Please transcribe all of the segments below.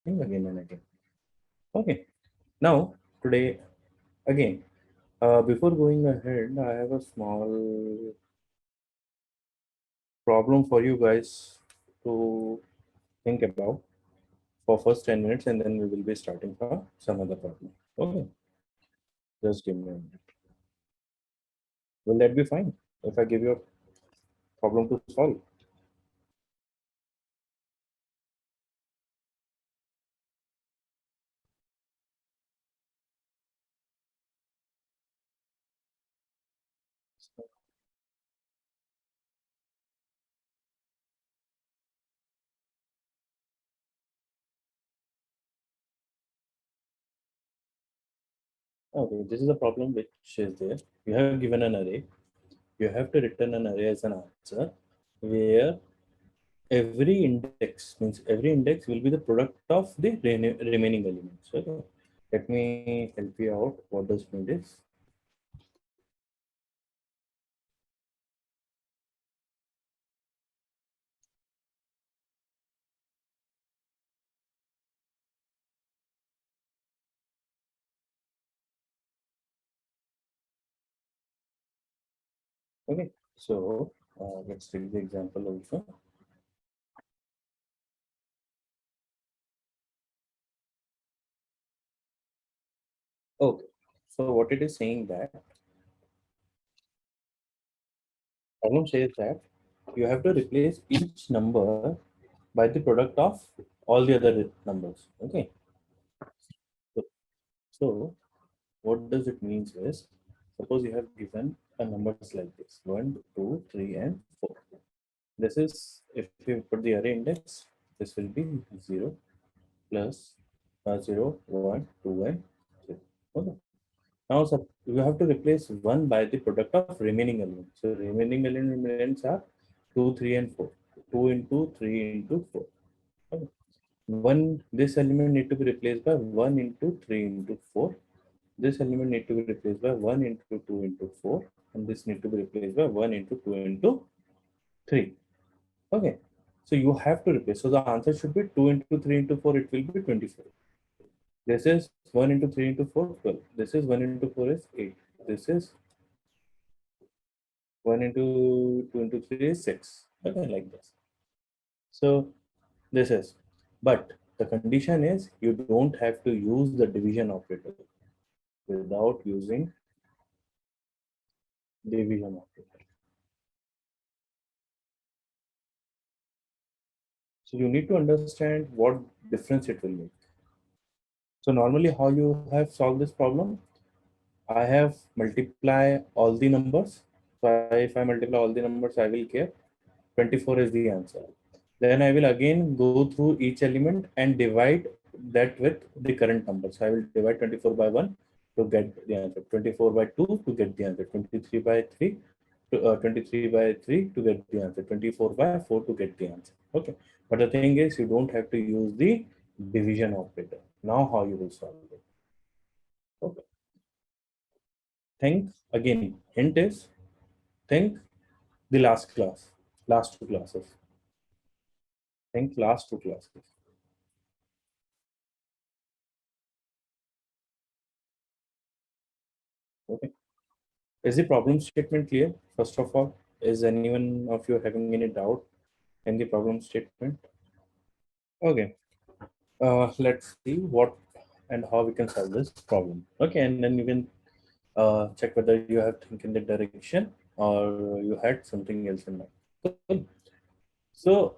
again and again. Okay, now today again, before going ahead, I have a small problem for you guys to think about for first 10 minutes, and then we will be starting for some other problem. Okay, just give me a minute. Will that be fine if I give you a problem to solve? Okay, this is a problem which is there. You have given an array. You have to return an array as an answer where every index means every index will be the product of the remaining elements. Okay, let me help you out. What does mean is? Okay, so let's take the example also. Okay, so what it is saying that problem says that you have to replace each number by the product of all the other numbers. Okay, so, so what does it means is, suppose you have given a numbers like this 1, 2, 3, and 4. This is, if you put the array index, this will be 0 plus 0, 1, 2, and 3. Okay. Now, you have to replace 1 by the product of remaining elements. So, remaining elements are 2, 3, and 4. 2 into 3 into 4. Okay. This element need to be replaced by 1 into 3 into 4. This element need to be replaced by 1 into 2 into 4. And this need to be replaced by 1 into 2 into 3. Okay. So you have to replace. So the answer should be 2 into 3 into 4, it will be 24. This is 1 into 3 into 4, 12. This is 1 into 4 is 8. This is 1 into 2 into 3 is 6. Okay, like this. So this is, but the condition is you don't have to use the division operator without using division operator. So you need to understand what difference it will make. So normally how you have solved this problem? I have multiply all the numbers. So if I multiply all the numbers, I will get 24 is the answer. Then I will again go through each element and divide that with the current number. So I will divide 24 by 1 to get the answer, 24 by 2 to get the answer, 23 by 3 to 23 by 3 to get the answer, 24 by 4 to get the answer. Okay. But the thing is, you don't have to use the division operator. Now how you will solve it? Okay. Think again. Hint is, think the last two classes. Think last two classes. Okay. Is the problem statement clear? First of all, is anyone of you having any doubt in the problem statement? Okay. Let's see what and how we can solve this problem. Okay, and then you can check whether you have think in the direction or you had something else in mind. Cool. So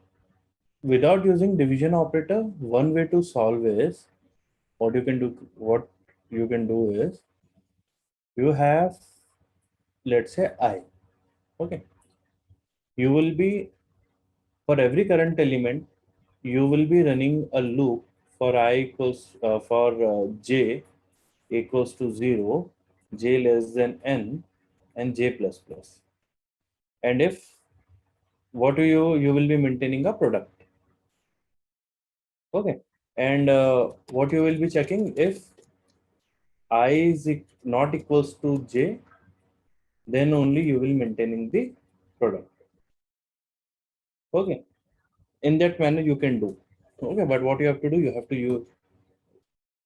without using division operator, one way to solve is what you can do. What you can do is you have, let's say, I. Okay, you will be, for every current element, you will be running a loop for I equals for j equals to 0, j less than n, and j plus plus. And if, what do you will be maintaining a product. Okay, and what you will be checking, if I is not equals to j, then only you will maintaining the product. Okay, in that manner you can do. Okay, but what you have to do, you have to use,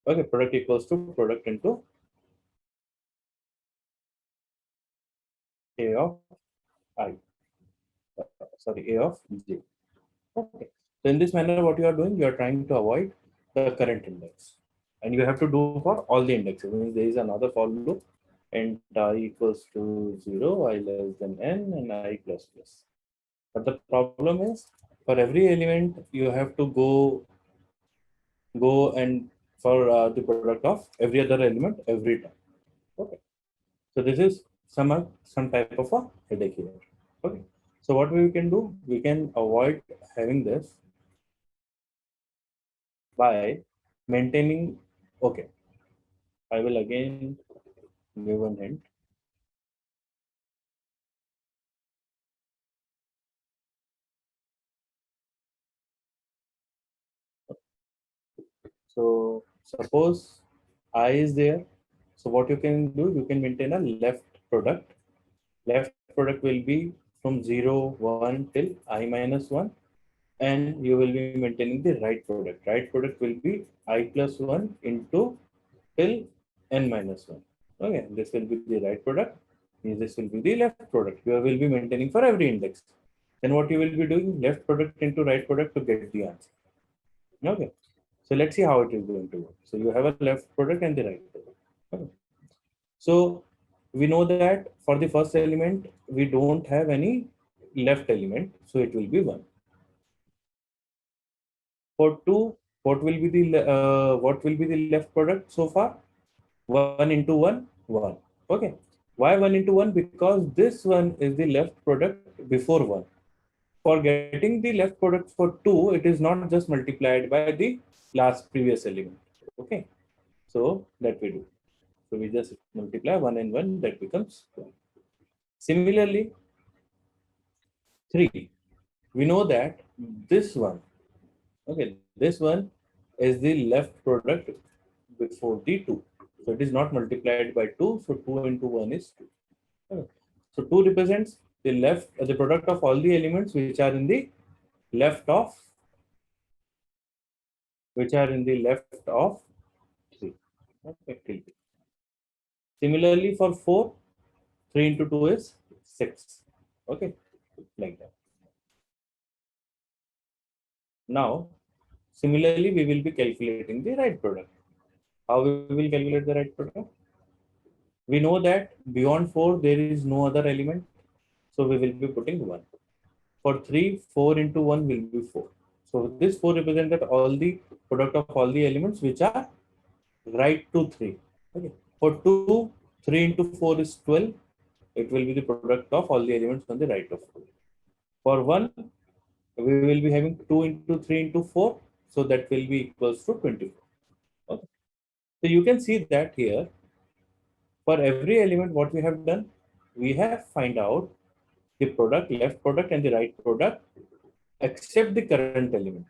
okay, product equals to product into A of I, sorry, A of J. Okay. So in this manner, what you are doing, you are trying to avoid the current index. And you have to do for all the indexes. Means there is another for loop and I equals to 0, I less than n, and I plus plus. But the problem is, for every element, you have to go and for the product of every other element every time. Okay. So this is some type of a headache here. Okay. So what we can do, we can avoid having this by maintaining. Okay, I will again give one hint. So suppose I is there. So what you can do, you can maintain a left product. Left product will be from 0 1 till I minus 1, and you will be maintaining the right product. Right product will be I plus 1 into till n minus 1. Okay, this will be the right product. This will be the left product. You will be maintaining for every index. Then what you will be doing, left product into right product to get the answer. Okay, so let's see how it is going to work. So you have a left product and the right product. Okay. So we know that for the first element, we don't have any left element, so it will be 1. For 2, what will be the left product so far? 1 into 1, 1. Okay. Why 1 into 1? Because this one is the left product before 1. For getting the left product for 2, it is not just multiplied by the last previous element. Okay. So that we do. So we just multiply 1 and 1, that becomes 1. Similarly, 3. We know that this one, okay, this one is the left product before the 2. So it is not multiplied by 2. So 2 into 1 is 2. Okay. So 2 represents the left, the product of all the elements which are in the left of, left of 3. Okay, till 2. Similarly for 4, 3 into 2 is 6. Okay, like that. Now, similarly, we will be calculating the right product. How we will calculate the right product? We know that beyond 4, there is no other element. So we will be putting 1. For 3, 4 into 1 will be 4. So this 4 represented all the product of all the elements which are right to 3. Okay. For 2, 3 into 4 is 12. It will be the product of all the elements on the right of 4. For 1, we will be having 2 into 3 into 4. So that will be equals to 24. Okay. So you can see that here, for every element, what we have done, we have find out the product, left product and the right product, except the current element.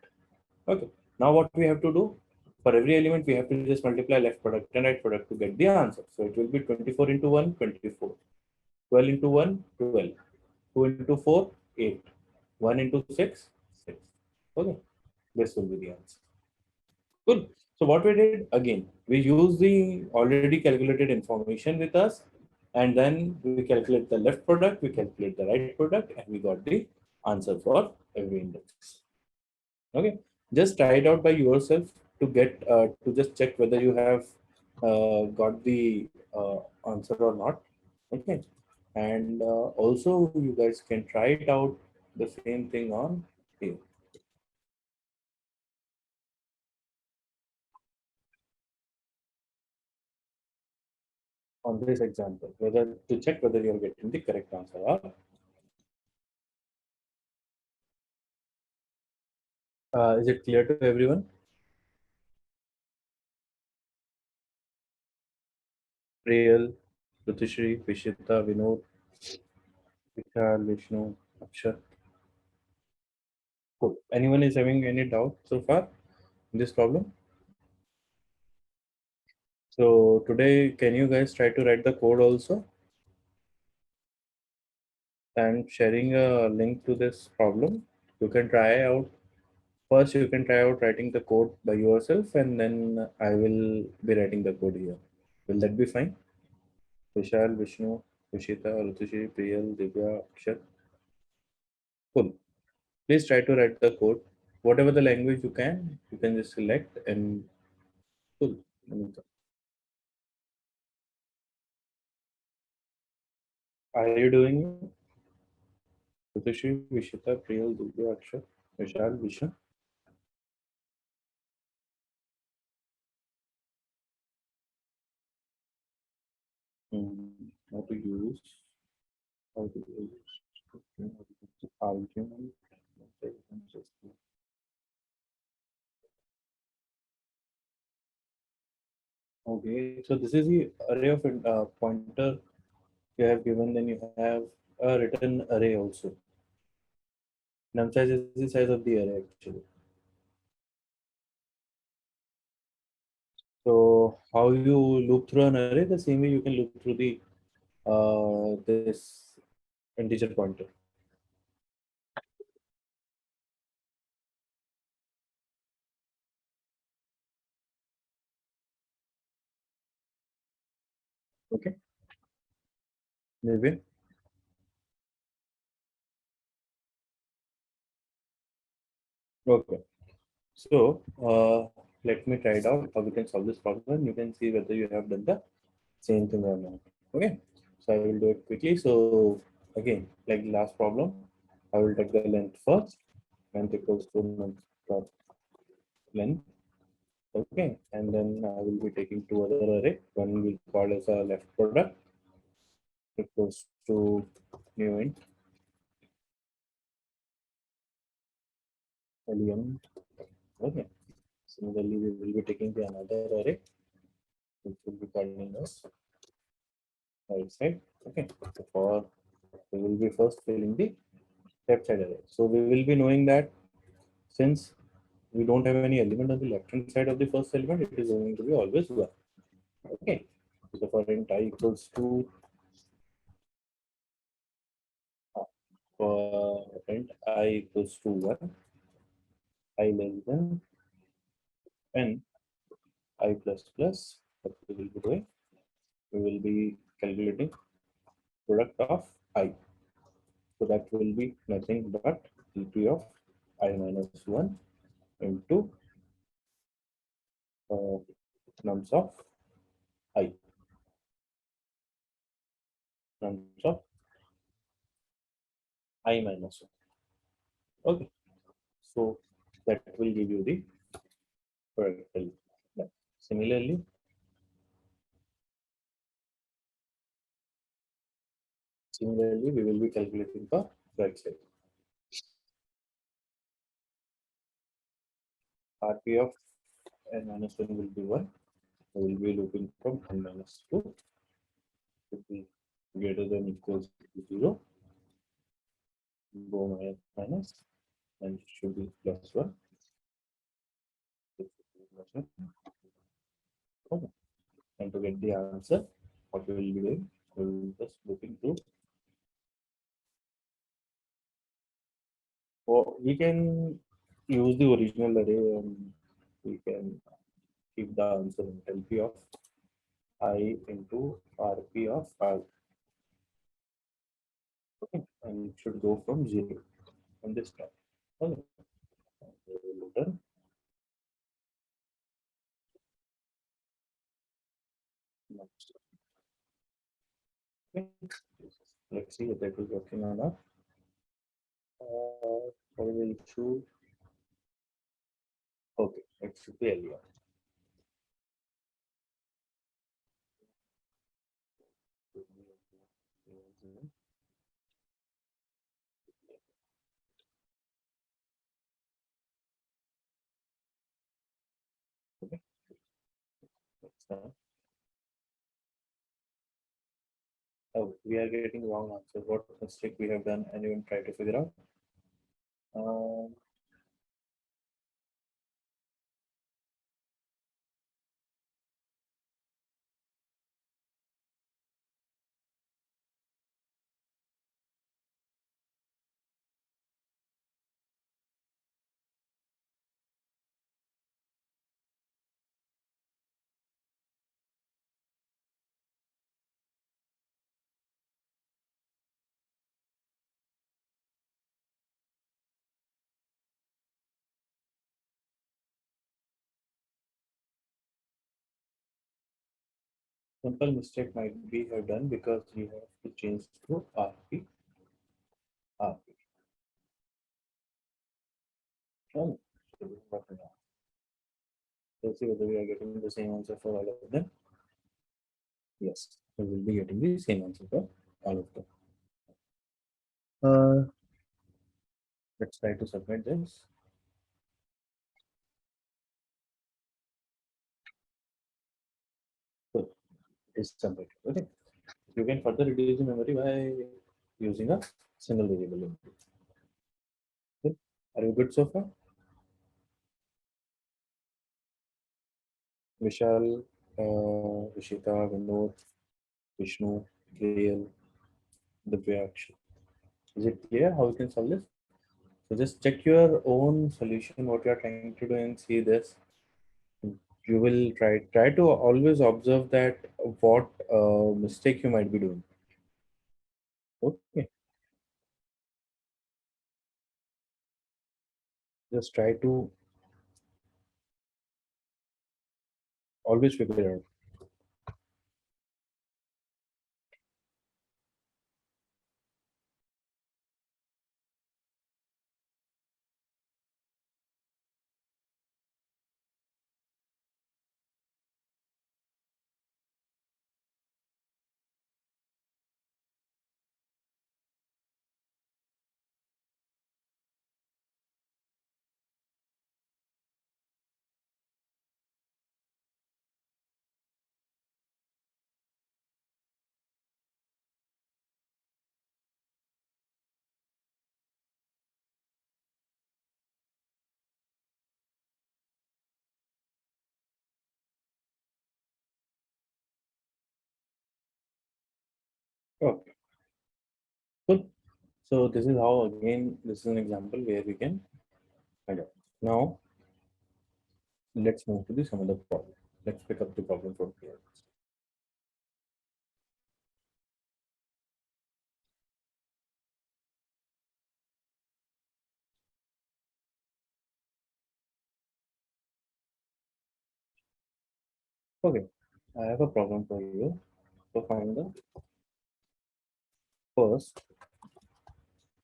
Okay. Now what we have to do, for every element, we have to just multiply left product and right product to get the answer. So it will be 24 into 1, 24. 12 into 1, 12. 2 into 4, 8. 1 into 6, 6. Okay. This will be the answer. Good. So what we did again, we use the already calculated information with us, and then we calculate the left product, we calculate the right product, and we got the answer for every index. Okay. Just try it out by yourself to get to just check whether you have got the answer or not. Okay. And also you guys can try it out the same thing on here. On this example, whether to check whether you're getting the correct answer or is it clear to everyone? Real, Ritushri, Vishita, Vinod, Vishal, Vishnu, Akshat. Cool. Anyone is having any doubt so far in this problem? So today, can you guys try to write the code also? And sharing a link to this problem. You can try out First, you can try out writing the code by yourself, and then I will be writing the code here. Will that be fine? Vishal, Vishnu, Vishita, Rutushi, Priyal, Divya, Akshat. Cool. Please try to write the code. Whatever the language you can just select and cool. Are you doing it? Rutushi, Vishita, Priyal, Divya, Akshat, Vishal, Vishnu. How to use, how to use argument. Okay, so this is the array of pointer you have given, then you have a written array also. Num size is the size of the array actually. So how you loop through an array, the same way you can loop through the this integer pointer. Okay, maybe. Okay. So let me try it out how we can solve this problem. You can see whether you have done the same thing or not. Okay. So I will do it quickly. So again, like the last problem, I will take the length first. Length equals to length dot length. Okay. And then I will be taking two other array. One will call as a left product equals to new int len. Okay. Similarly, we will be taking the another array which will be calling us right side. Okay. So for we will be first filling the left side array. So we will be knowing that since we don't have any element on the left hand side of the first element, it is going to be always one. Okay. So for int I equals to for int I equals to 1, I less than n I plus plus, what we will be doing, we will be calculating product of I. So that will be nothing but dp of I minus 1 into uh, nums of I, nums of I minus 1. Okay. So that will give you the product value. Yeah. Similarly, we will be calculating the right side. RP of n minus 1 will be 1. We will be looping from n minus 2 to be greater than equals to 0. Go minus and it should be plus 1. Okay. And to get the answer, what we will be doing, we will just looping through. Or we can use the original array and we can keep the answer in LP of I into RP of I. Okay. And it should go from 0 from this time. Okay. Return. Okay. Let's see if that is working or not. What is the issue? Okay, it should be earlier. Okay, that's oh, we are getting wrong answer. What mistake we have done? Anyone try to figure out? Um, Simple mistake might be have done because you have to change to RP. RP. Oh, so this is what we have. Let's see whether we are getting the same answer for all of them. Yes, we will be getting the same answer for all of them. Let's try to submit this. So it is submitted. Okay. You can further reduce the memory by using a single variable input. Okay. Are you good so far? Vishal, Vishita, Vinod, Vishnu, Gail, Divyaksh. Is it clear how you can solve this? So just check your own solution, what you are trying to do, and see this. You will try to always observe that what mistake you might be doing. Okay. Just try to always figure it out. Okay. Cool. So this is how, again, this is an example where we can find out. Now let's move to the some other problem. Let's pick up the problem from here. Okay, I have a problem for you. So find the first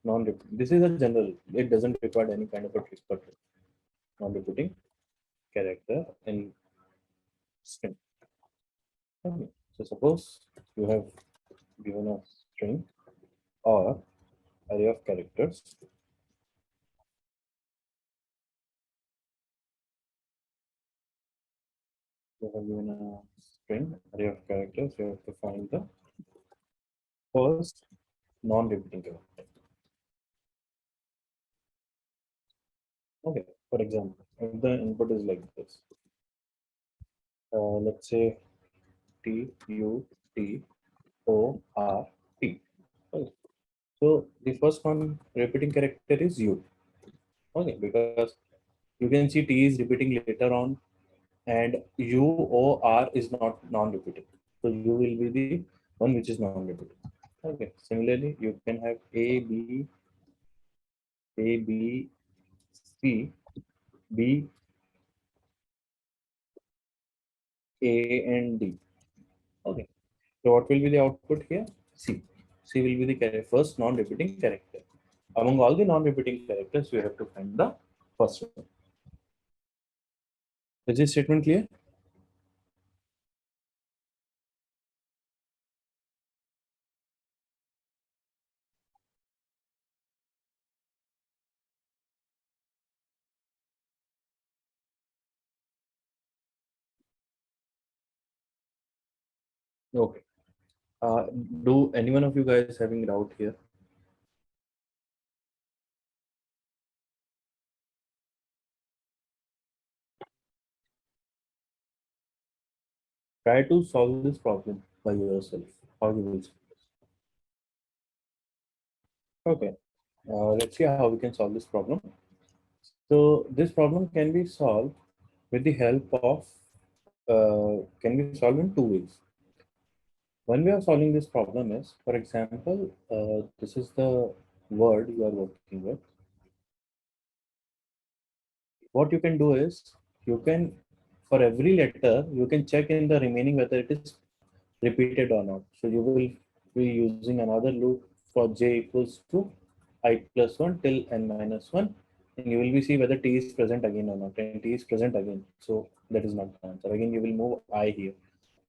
non-repeating. This is a general. It doesn't require any kind of a trick or trick. Non-repeating character in string. Okay. So suppose you have given a string or array of characters. You have given a string array of characters. You have to find the first non-repeating character. Okay. For example, if the input is like this, let's say T U T O R T. Okay. So the first one repeating character is U. Okay, because you can see T is repeating later on, and U O R is not non-repeating. So U will be the one which is non-repeating. Okay. Similarly, you can have A B C B A and D. Okay. So what will be the output here? C. C will be the first non-repeating character. Among all the non-repeating characters, you have to find the first one. Is this statement clear? Okay. Uh, do any one of you guys having doubt here? Try to solve this problem by yourself. How you will solve this. Okay. Let's see how we can solve this problem. So this problem can be solved with the help of can be solved in two ways. One way of solving this problem is, for example, this is the word you are working with. What you can do is, you can, for every letter, you can check in the remaining whether it is repeated or not. So you will be using another loop for j equals to I plus 1 till n minus 1, and you will be see whether t is present again or not, and t is present again. So that is not the answer. Again, you will move I here.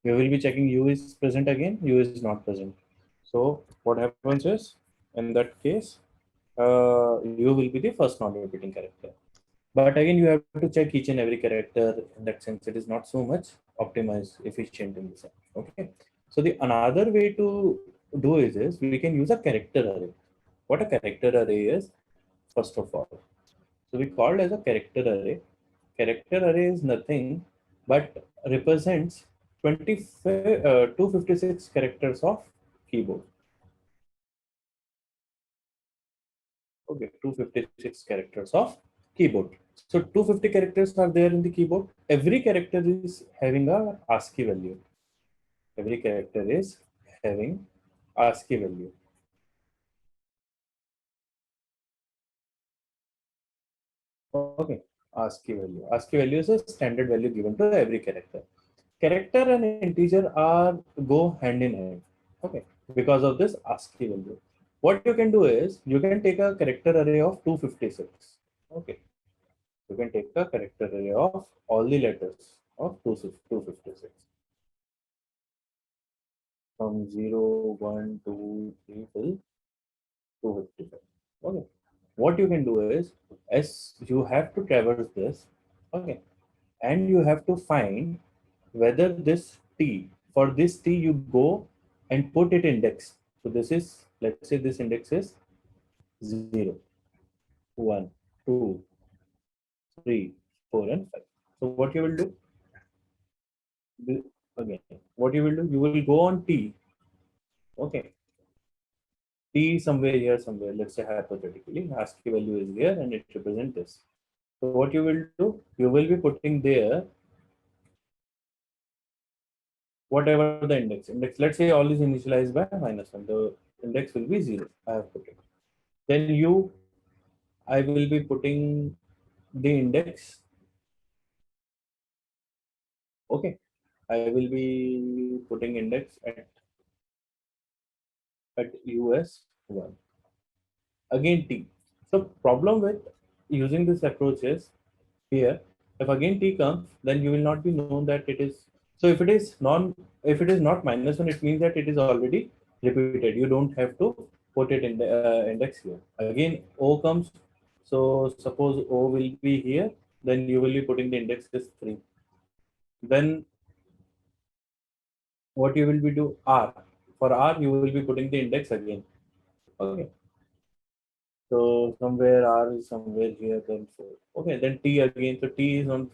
You will be checking u is present again, u is not present. So what happens is, in that case, u will be the first non-repeating character. But again, you have to check each and every character. In that sense, it is not so much optimized, efficient in this. Okay. So the another way to do is we can use a character array. What a character array is, first of all. So we called as a character array. Character array is nothing but represents 256 characters of keyboard. Okay, 256 characters of keyboard. So 250 characters are there in the keyboard. Every character is having a ASCII value. Every character is having ASCII value. Okay, ASCII value. ASCII value is a standard value given to every character. Character and integer are go hand in hand. Okay, because of this ASCII value. What you can do is you can take a character array of 256. Okay, you can take a character array of all the letters of 256 from 0, 1, 2, 3 till 255. Okay. What you can do is, as you have to traverse this, okay, and you have to find whether this t, for this t you go and put it index. So this is, let's say this index is 0, 1, 2, 3, 4, and 5. So what you will do, again, what you will do, you will go on t, okay, t somewhere here, somewhere, let's say hypothetically, ASCII value is here and it represents this. So what you will do, you will be putting there whatever the index. Let's say all is initialized by -1. The index will be 0. I have put it. Then I will be putting the index. Okay. I will be putting index at US1. Again T. So problem with using this approach is here, if again T comes, then you will not be known that it is. So if it is not -1, it means that it is already repeated. You don't have to put it in the index here. Again O comes. So suppose O will be here, then you will be putting the index is 3. Then what you will be do R. For R, you will be putting the index again. Okay. So somewhere R is somewhere here, then 4. Okay, then T again. So T is on,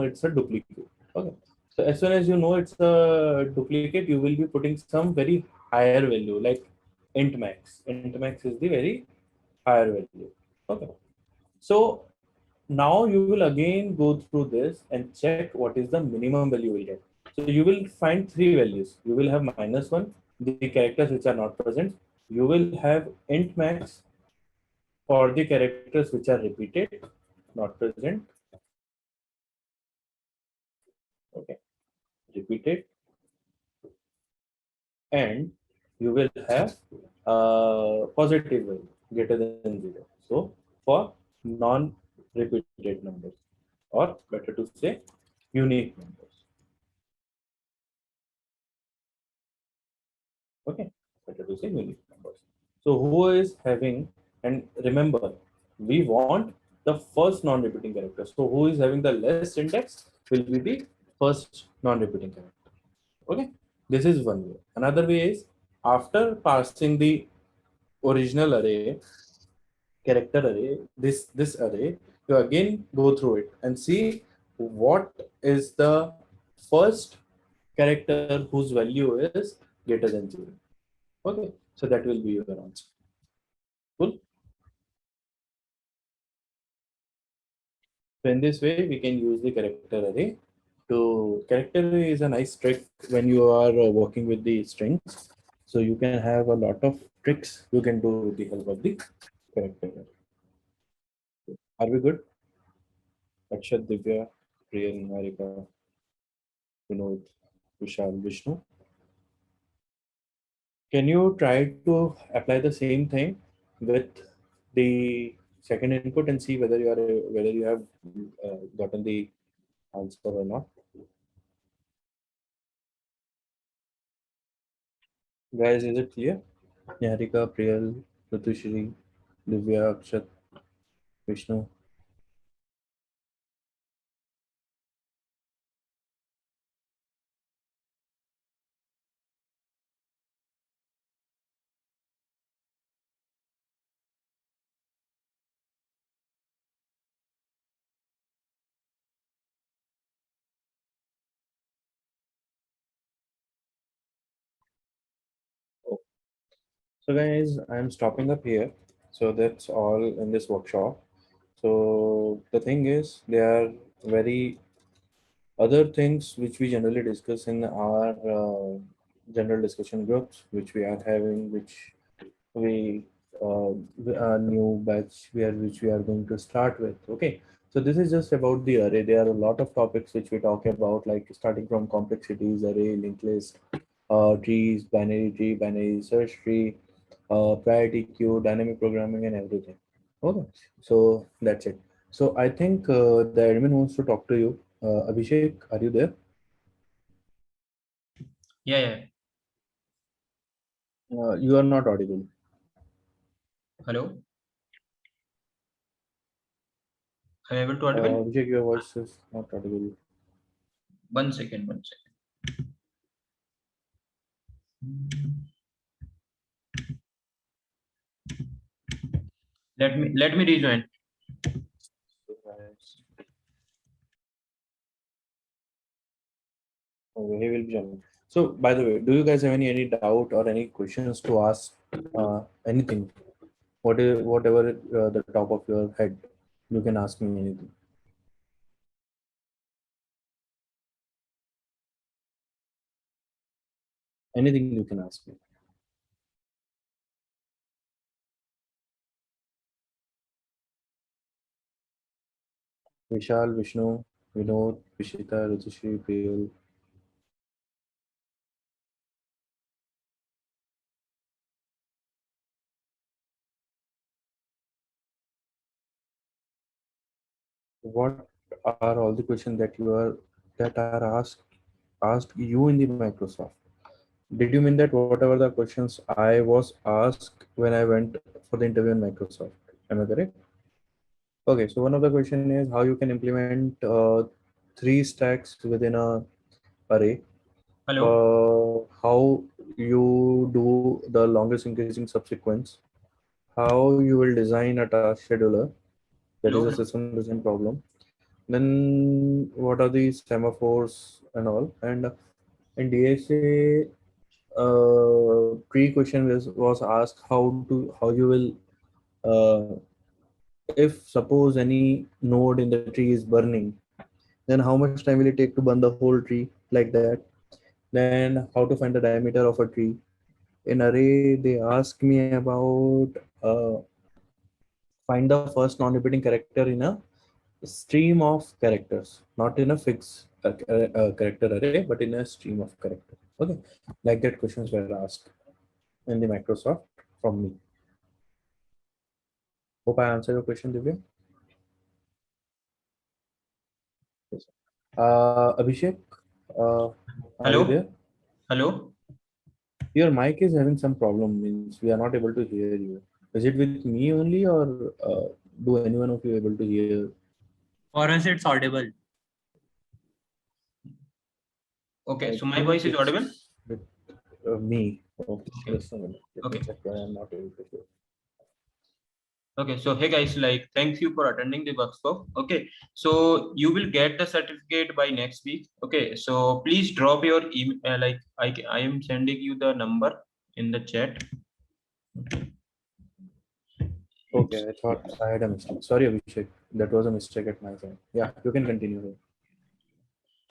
it's a duplicate. Okay. So as soon as you know it's a duplicate, you will be putting some very higher value like int max. Int max is the very higher value. Okay. So now you will again go through this and check what is the minimum value you will get. So you will find 3 values. You will have -1, the characters which are not present. You will have int max for the characters which are repeated, not present. Okay, repeated, and you will have positive value greater than 0. So for non-repeated numbers, or better to say, unique numbers. Okay, better to say unique numbers. So who is having, and remember, we want the first non-repeating character. So who is having the less index will be the first non-repeating character. Okay, this is one way. Another way is, after passing the original array, character array, this array, you again go through it and see what is the first character whose value is greater than 0. Okay, so that will be your answer. Cool. So in this way, we can use the character array. To character array is a nice trick when you are working with the strings. So you can have a lot of tricks you can do with the help of the character array. Are we good? Akshat, Divya, Priya, Niharika, Vinod, Vishal, Vishnu. Can you try to apply the same thing with the second input and see whether you have gotten the answer or not? Guys, is it clear? Niharika, Priyal, Ratushri, Divya, Akshat, Vishnu. Oh. So guys, I'm stopping up here. So that's all in this workshop. So the thing is, there are very other things which we generally discuss in our general discussion groups, which we are having, which we a new batch where which we are going to start with. Okay, so this is just about the array. There are a lot of topics which we talk about, like starting from complexities, array, linked list, trees, binary tree, binary search tree, priority queue, dynamic programming, and everything. Okay, so that's it. So I think the admin wants to talk to you. Abhishek, are you there? Yeah. You are not audible. Hello. Am I able to audible? Abhishek, your voice is not audible. 1 second. 1 second. Let me rejoin. Okay, he will be joining. So, by the way, do you guys have any doubt or any questions to ask? Anything, whatever the top of your head, you can ask me anything. Anything you can ask me. Vishal, Vishnu, Vinod, Vishita, Rajashri, Priyal. What are all the questions that are asked you in the Microsoft? Did you mean that whatever the questions I was asked when I went for the interview in Microsoft? Am I correct? Okay, so one of the question is how you can implement three stacks within a array. Hello. How you do the longest increasing subsequence. How you will design a task scheduler. That is Hello. a Hello. system design problem. Then what are the semaphores and all? And in DSA, pre-question was asked how you will if suppose any node in the tree is burning, then how much time will it take to burn the whole tree like that? Then how to find the diameter of a tree? In array, they ask me about find the first non-repeating character in a stream of characters, not in a fixed character array, but in a stream of character. Okay, like that questions were asked in the Microsoft from me. Hope I answered your question, Divya. Yes. Abhishek, are you there? Hello. Hello. Your mic is having some problem. Means we are not able to hear you. Is it with me only, or do anyone of you able to hear? For us, it's audible. Okay. I So my think voice is audible. it's with me. Okay, Okay. just a minute. Let me Okay. check why I'm not able to hear. Okay. So hey guys, like thanks you for attending the workshop. Okay. So you will get the certificate by next week. Okay. So please drop your email. Like I am sending you the number in the chat. Okay, I thought I had a mistake. Sorry, Abhishek. That was a mistake at my side. Yeah, you can continue here.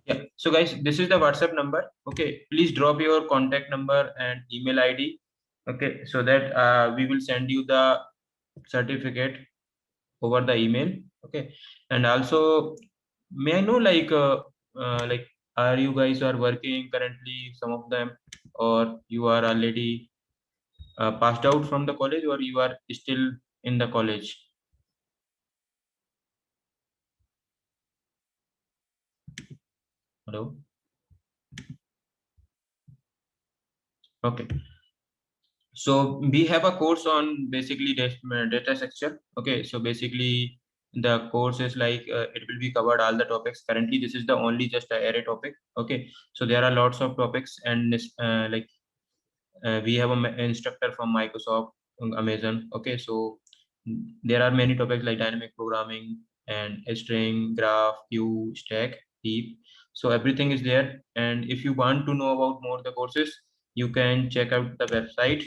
Yeah. So guys, this is the WhatsApp number. Okay. Please drop your contact number and email ID. Okay. So that we will send you the certificate over the email. Okay. And also, may I know like are you guys are working currently, some of them, or you are already passed out from the college, or you are still in the college? Hello. Okay. So we have a course on basically data structure. Okay, so basically the course is like it will be covered all the topics. Currently, this is the only just a array topic. Okay, so there are lots of topics, and this, we have an instructor from Microsoft, Amazon. Okay, so there are many topics like dynamic programming and string, graph, queue, stack, heap. So everything is there. And if you want to know about more the courses, you can check out the website.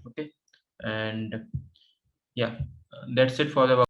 Okay, and yeah, that's it for the